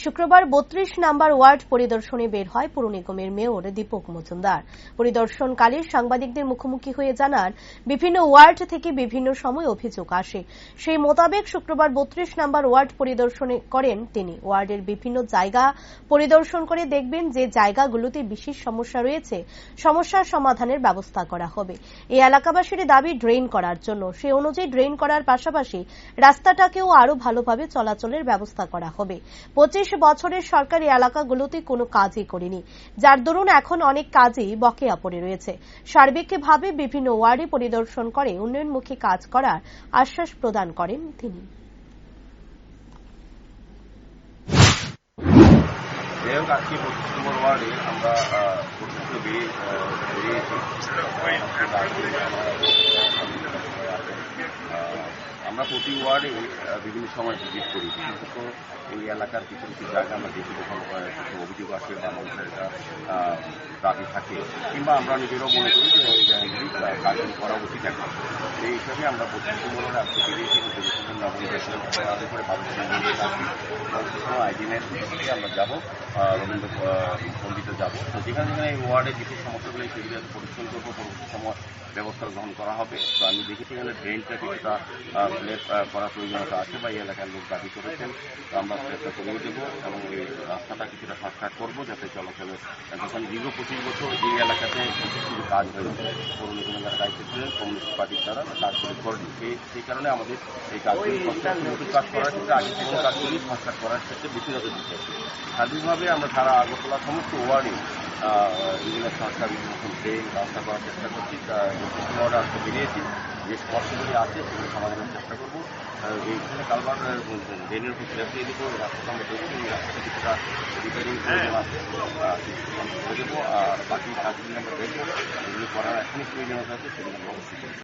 শুক্রবার ৩২ নম্বর ওয়ার্ড পরিদর্শনে বের হয় পুর নিগমের মেয়র দীপক মজুমদার। পরিদর্শনকালে সাংবাদিকদের মুখোমুখি হয়ে জানান, বিভিন্ন ওয়ার্ড থেকে বিভিন্ন সময় অভিযোগ আসে, সেই মোতাবেক শুক্রবার ৩২ নম্বর ওয়ার্ড পরিদর্শনে করেন তিনি। ওয়ার্ডের বিভিন্ন জায়গা পরিদর্শন করে দেখবেন যে জায়গাগুলোতে বিশেষ সমস্যা রয়েছে, সমস্যার সমাধানের ব্যবস্থা করা হবে। এই এলাকাবাসীর দাবি ড্রেন করার জন্য, সে অনুযায়ী ড্রেন করার পাশাপাশি রাস্তাটাকেও আরো ভালোভাবে চলাচলের ব্যবস্থা করা হবে। 25 বছরের সরকারি এলাকাগুলোতে কোনো কাজই করেনি, যার দরুন এখন অনেক কাজই বকেয়া পড়ে রয়েছে। সার্বিকভাবে বিভিন্ন ওয়ার্ডে পরিদর্শন করে উন্নয়নমুখী কাজ করার আশ্বাস প্রদান করেন তিনি। আজকে 25 নম্বর ওয়ার্ডে আমরা আমরা প্রতি ওয়ার্ডে বিভিন্ন সময় ভিজিট করি। বিশেষত এই এলাকার কিছু কিছু জায়গা আমরা দেখি যখন কিছু অভিযোগ আসে বা মানুষের একটা দাবি থাকে, কিংবা আমরা নিজেরাও মনে করি যে এই জায়গাগুলি কাজগুলি করা উচিত এখন। এই হিসাবে আমরা 25 নম্বর ওয়ার্ডে আজকে বেরিয়েছি এবং নবনির্বাচন করে আইডিনের থেকে আমরা যাবো রবীন্দ্র পল্লীতে যাবো। তো যেখানে যেখানে এই ওয়ার্ডে কিছু সমস্যাগুলো সেগুলি পরিচ্ছন্ন করবো, পরবর্তী সময় ব্যবস্থা গ্রহণ করা হবে। তো আমি দেখেছি এখানে ড্রেনটা কিছুটা ক্লিয়ার করার প্রয়োজনীয়তা আছে বা এই এলাকার লোক দাবি করেছেন। তো আমরা চেষ্টা করিয়ে দেবো এবং এই রাস্তাটা কিছুটা শর্টকাট করবো যাতে চলাচলে, যখন দীর্ঘ 25 বছর এই এলাকাতে কিছু কিছু কাজ হয়েছে, পৌর নিগমের যারা দায়িত্ব ছিলেন কমিউনিস্ট পার্টির দ্বারা কাজগুলি করেনি। সেই কারণে আমাদের এই কাজগুলি নতুন কাজ করার ক্ষেত্রে আগে পুরোনো কাজগুলি শর্টকাট করার ক্ষেত্রে বেশি নজর দিতে হচ্ছে। সার্বিকভাবে আমরা সারা আগরতলা সমস্ত ওয়ার্ডে বিভিন্ন সরকার বিভিন্ন ট্রেন রাস্তা করার চেষ্টা করছি। ওয়ার্ডে আজকে বেরিয়েছি, যে সমস্যাগুলি আছে সেগুলো সমাধানের চেষ্টা করবো। এইখানে কালবার ড্রেনের উপর স্ল্যাব দিয়ে দেবো, রাস্তাটা আমরা দেখছি এই রাস্তাটা কিছুটা রিপেয়ারিং প্রয়োজন আছে করে দেবো। আর বাকি কাজগুলি আমরা দেখবো, যেগুলি করার এখনই প্রয়োজনীয়তা আছে সেগুলো আমরা অবশ্যই করবো।